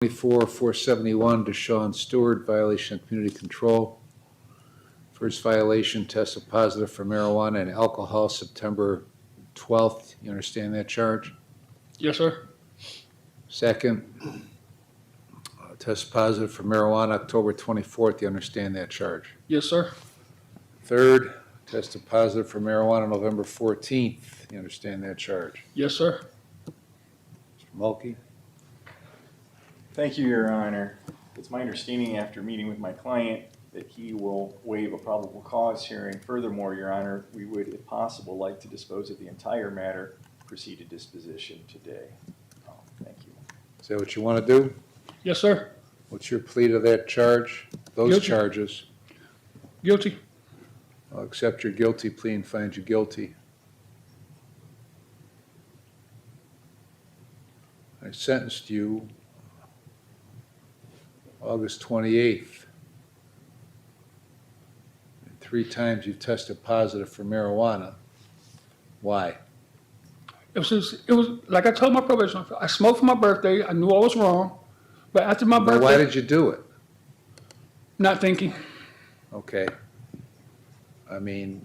24-471, Deshaun Stewart, violation of community control. First violation, tested positive for marijuana and alcohol September 12th. You understand that charge? Yes, sir. Second, test positive for marijuana October 24th. You understand that charge? Yes, sir. Third, tested positive for marijuana November 14th. You understand that charge? Yes, sir. Mr. Mulkey? Thank you, Your Honor. It's my understanding after meeting with my client that he will waive a probable cause hearing. Furthermore, Your Honor, we would, if possible, like to dispose of the entire matter, proceed to disposition today. Thank you. Is that what you want to do? Yes, sir. What's your plea to that charge? Those Guilty. charges? Guilty. I'll accept your guilty plea and find you guilty. I sentenced you August 28th. And 3 times you've tested positive for marijuana. Why? It was like I told my probation officer, I smoked for my birthday. I knew I was wrong. But after my Now, birthday, why did you do it? not thinking. Okay. I mean,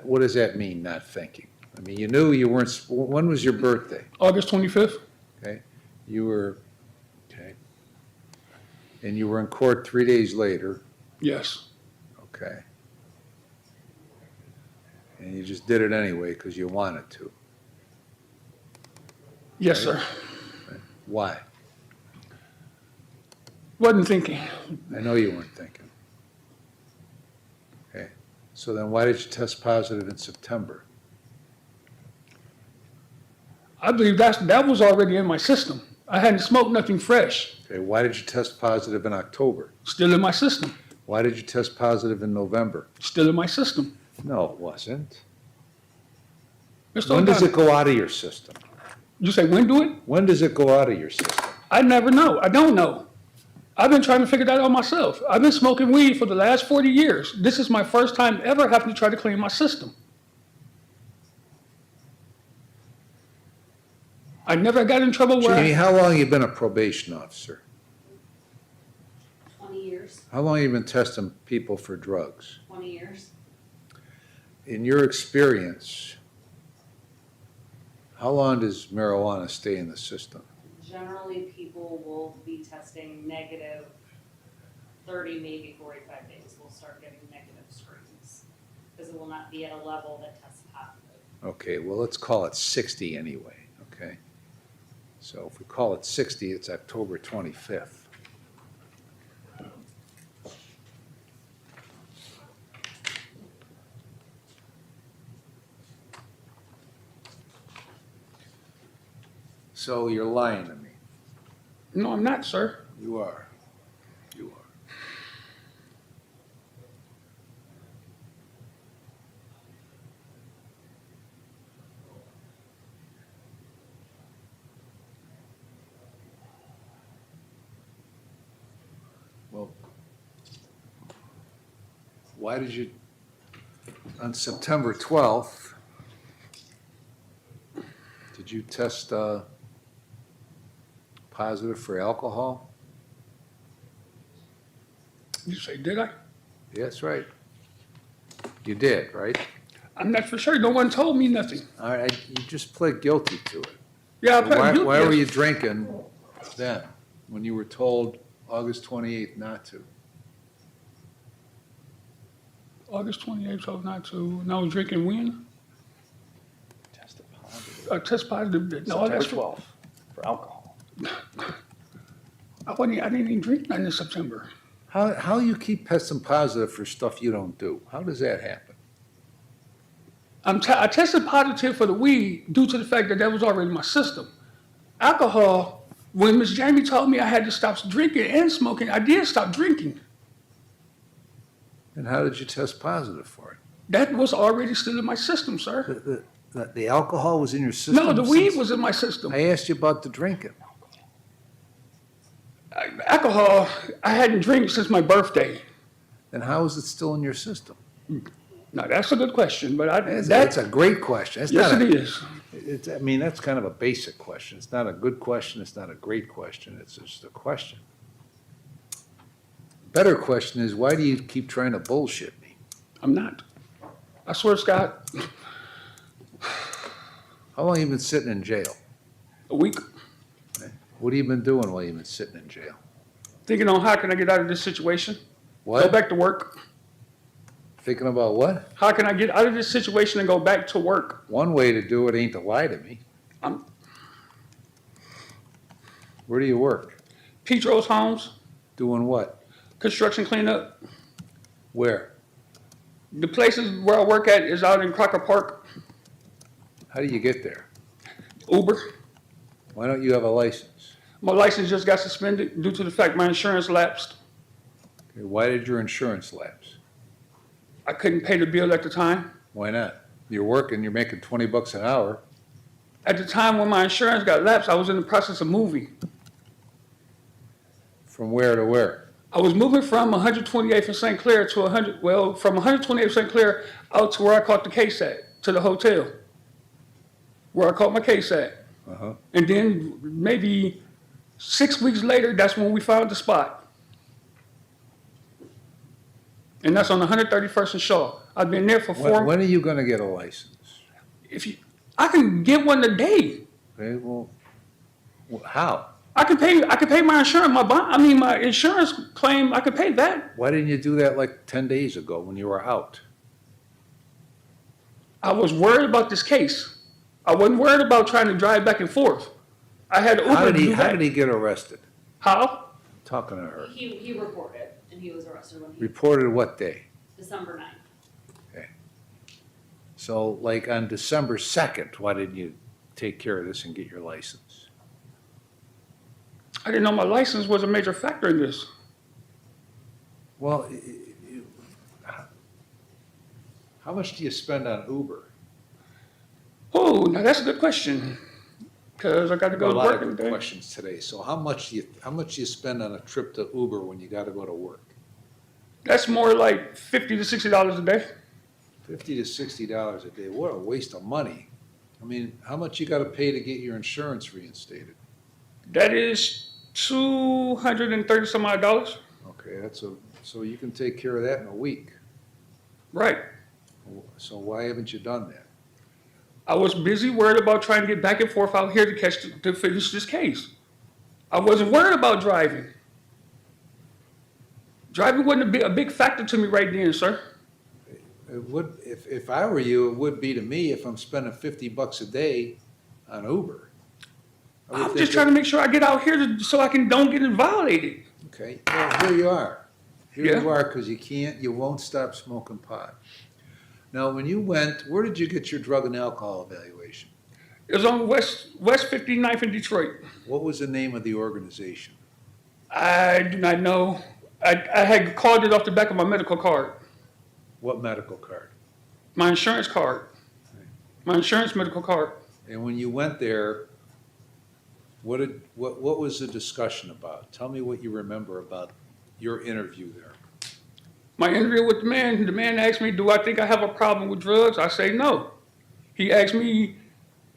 what does that mean, not thinking? I mean, you knew you weren't, when was your birthday? August 25th. Okay, you were, okay. And you were in court 3 days later, Yes. okay. And you just did it anyway because you wanted to. Yes, sir. Why? Wasn't thinking. I know you weren't thinking. Okay, so then why did you test positive in September? I believe that was already in my system. I hadn't smoked nothing fresh. Okay, why did you test positive in October? Still in my system. Why did you test positive in November? Still in my system. No, it wasn't. Mr. When does O'Connor, it go out of your system? you say when do it? When does it go out of your system? I never know. I don't know. I've been trying to figure that out myself. I've been smoking weed for the last 40 years. This is my first time ever having to try to clean my system. I never got in trouble where Jamie, how long have you been a probation officer? 20 years, How long have you been testing people for drugs? 20 years. In your experience, how long does marijuana stay in the system? Generally, people will be testing negative 30, maybe 45 days. We'll start getting negative screens because it will not be at a level that tests positive. Okay, well, let's call it 60 anyway, okay? So if we call it 60, it's October 25th. So you're lying to me. No, I'm not, sir. You are. You are. Well, why did you, on September 12th, did you test positive for alcohol? You say, did I? Yeah, that's right. You did, right? I'm not for sure. No one told me nothing. All right, you just pled guilty to it. Yeah, I So pled guilty, why were yes. you drinking then, when you were told August 28th not to? August 28th, so not to, and I was drinking when? Tested positive. Test positive. No, September that's 12th for alcohol. I didn't even drink nothing in September. How you keep testing positive for stuff you don't do? How does that happen? I tested positive for the weed due to the fact that was already in my system. Alcohol, when Miss Jamie told me I had to stop drinking and smoking, I did stop drinking. And how did you test positive for it? That was already still in my system, sir. The alcohol was in your system? No, the weed since- was in my system. I asked you about the drinking. Alcohol, I hadn't drank since my birthday. Then how is it still in your system? Now, that's a good question, but That's a great question. It's yes, not it a, is. it's, I mean, that's kind of a basic question. It's not a good question. It's not a great question. It's just a question. Better question is, why do you keep trying to bullshit me? I'm not. I swear, Scott, How long you been sitting in jail? a week What have you been doing while you've been sitting in jail? thinking on how can I get out of this situation, go What? back to work. Thinking about what? How can I get out of this situation and go back to work? One way to do it ain't to lie to me. I'm Where do you work? Pedro's Homes, Doing what? construction cleanup. Where? The places where I work at is out in Crocker Park, How do you get there? Uber. Why don't you have a license? My license just got suspended due to the fact my insurance lapsed. Okay, why did your insurance lapse? I couldn't pay the bill at the time. Why not? You're working, you're making $20 an hour. At the time when my insurance got lapsed, I was in the process of moving. From where to where? I was moving from 128th and St. Clair to from 128th St. Clair out to where I caught the case at, to the hotel, where I caught my case at. Uh-huh. And then maybe 6 weeks later, that's when we found the spot. And that's on 131st and Shaw. I've been there for When are you gonna get a license? I can get one today. Okay, well, how? I can pay my insurance, my insurance claim, I could pay that. Why didn't you do that like 10 days ago when you were out? I was worried about this case. I wasn't worried about trying to drive back and forth. I had Uber How to did he, do how that. did he get arrested? How? Talking to her. He reported, and he was arrested when he, Reported what day? December 9th. So like on December 2nd, why didn't you take care of this and get your license? I didn't know my license was a major factor in this. Well, how much do you spend on Uber? Oh, now that's a good question. Because I got to go A to lot work of every good day. questions today. So how much do you spend on a trip to Uber when you gotta go to work? That's more like $50 to $60 a day. $50 to $60 a day. What a waste of money. I mean, how much you gotta pay to get your insurance reinstated? That is $230 some odd dollars. Okay, so you can take care of that in a week. Right. So why haven't you done that? I was busy worried about trying to get back and forth out here to finish this case. I wasn't worried about driving. Driving wasn't a big factor to me right then, sir. It would, if I were you, it would be to me if I'm spending $50 a day on Uber. I would I'm think just trying to make sure I get out here so I don't get violated. Okay, well, here you are. Here Yeah. you are, because you won't stop smoking pot. Now, when you went, where did you get your drug and alcohol evaluation? It was on West 59th in Detroit. What was the name of the organization? I do not know. I had called it off the back of my medical card, What medical card? my insurance card, my insurance medical card. And when you went there, what was the discussion about? Tell me what you remember about your interview there. My interview with the man asked me, do I think I have a problem with drugs? I say no. He asked me,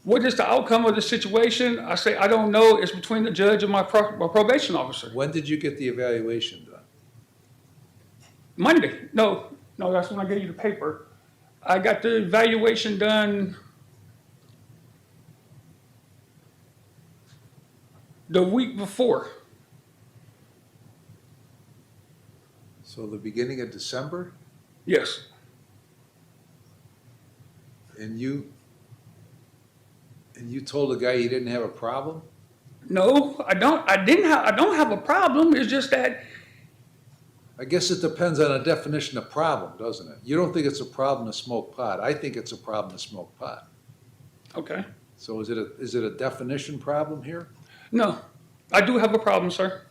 what is the outcome of the situation? I say, I don't know. It's between the judge and my probation officer. When did you get the evaluation done? Monday. No, that's when I gave you the paper. I got the evaluation done the week before. So the beginning of December? Yes. And you told the guy you didn't have a problem? No, I don't. I don't have a problem. It's just that I guess it depends on a definition of problem, doesn't it? You don't think it's a problem to smoke pot. I think it's a problem to smoke pot. okay. So is it a definition problem here? No, I do have a problem, sir.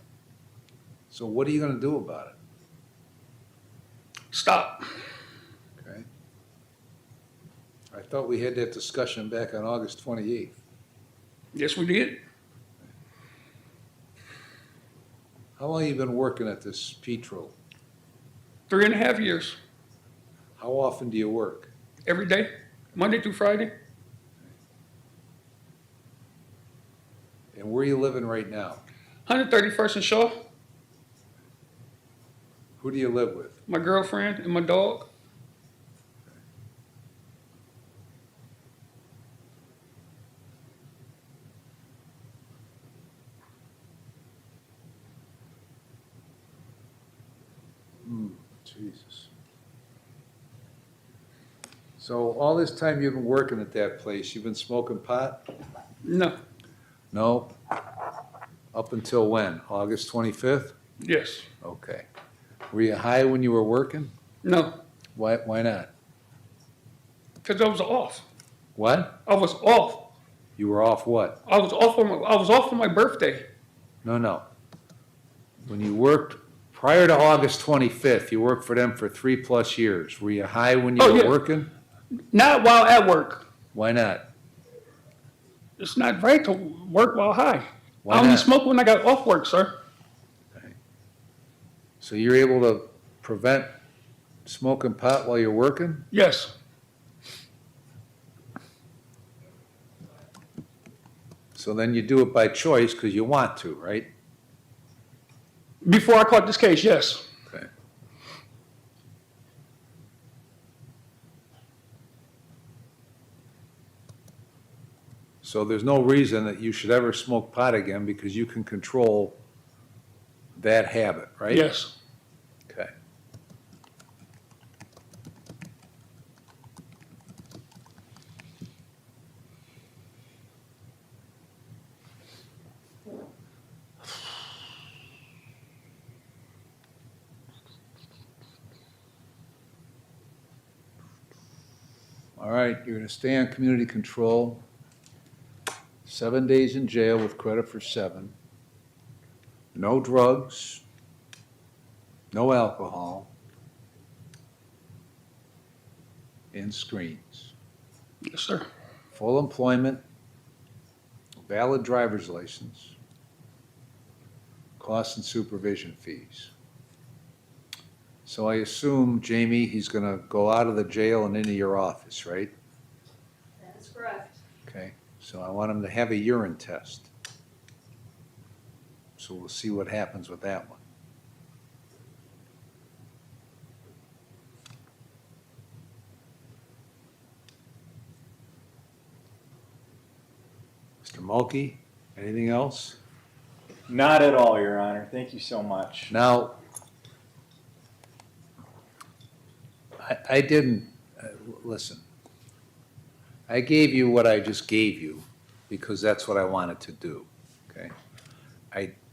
So what are you gonna do about it? Stop. Okay? I thought we had that discussion back on August 28th. Yes, we did. How long have you been working at this Petro? 3.5 years. How often do you work? Every day, Monday through Friday. And where are you living right now? 131st and Shaw. Who do you live with? My girlfriend and my dog. Jesus. So all this time you've been working at that place, you've been smoking pot? No. No? Up until when? August 25th? Yes. Okay. Were you high when you were working? No. Why not? Because I was off. What? I was off. You were off what? I was off for my birthday. No. When you worked prior to August 25th, you worked for them for 3+ years. Were you high when you Oh, were yeah. working? Not while at work. Why not? It's not right to work while high. Why I only not? smoke when I got off work, sir. So you're able to prevent smoking pot while you're working? Yes. So then you do it by choice because you want to, right? Before I caught this case, yes. Okay. So there's no reason that you should ever smoke pot again because you can control that habit, right? Yes. Okay. All right, you're gonna stay on community control. 7 days in jail with credit for 7. No drugs. No alcohol. And screens. Yes, sir. Full employment. Valid driver's license. Costs and supervision fees. So I assume, Jamie, he's gonna go out of the jail and into your office, right? That is correct. Okay, so I want him to have a urine test. So we'll see what happens with that one. Mr. Mulkey, anything else? Not at all, Your Honor. Thank you so much. Now, I didn't, listen, I gave you what I just gave you because that's what I wanted to do, okay?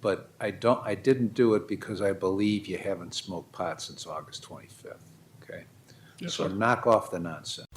But I didn't do it because I believe you haven't smoked pot since August 25th, okay? Yes, So sir. knock off the nonsense.